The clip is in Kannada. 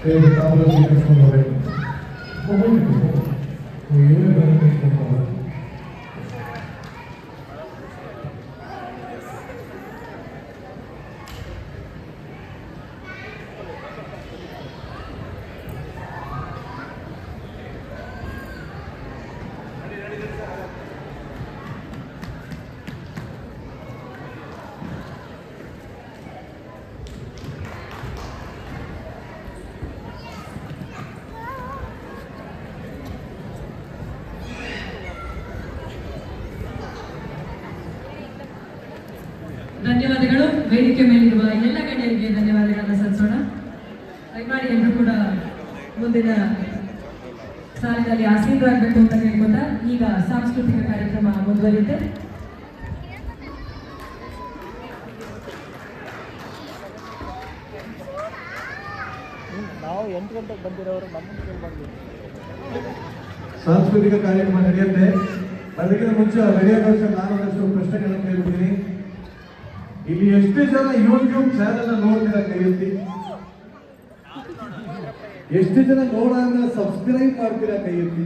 tables in front of it. ಧನ್ಯವಾದಗಳು. ವೇದಿಕೆ ಮೇಲಿರುವ ಎಲ್ಲ ಗಣ್ಯರಿಗೆ ಧನ್ಯವಾದಗಳನ್ನು ಸಲ್ಲಿಸೋಣ. ದಯಮಾಡಿ ಎಲ್ಲರೂ ಕೂಡ ಮುಂದಿನ ಸಾಲಿನಲ್ಲಿ ಆಸೀನರಾಗಬೇಕು ಅಂತ ಹೇಳ್ಕೊತಾ ಈಗ ಸಾಂಸ್ಕೃತಿಕ ಕಾರ್ಯಕ್ರಮ ಮುಂದುವರಿಯುತ್ತೆ. ನಾವು 8 ಗಂಟೆಗೆ ಬಂದಿರೋರು ನಮ್ಮನ್ನು ಬಂದಿದ್ದೀವಿ. ಸಾಂಸ್ಕೃತಿಕ ಕಾರ್ಯಕ್ರಮ ನಡೆಯುತ್ತೆ. ಅದಕ್ಕಿಂತ ಮುಂಚೆ ರೆಡಿಯಾಗೋಷ್ಟು ನಾನು ಒಂದಷ್ಟು ಪ್ರಶ್ನೆಗಳನ್ನು ಕೇಳ್ತೀನಿ. ಇಲ್ಲಿ ಎಷ್ಟು ಜನ ಯೂಟ್ಯೂಬ್ ಚಾನೆಲ್ ನೋಡ್ತೀರಾ ಕೈ ಎತ್ತಿ? ಎಷ್ಟು ಜನ ನೋಡೋಣ ಸಬ್ಸ್ಕ್ರೈಬ್ ಮಾಡ್ತೀರಾ ಕೈ ಎತ್ತಿ?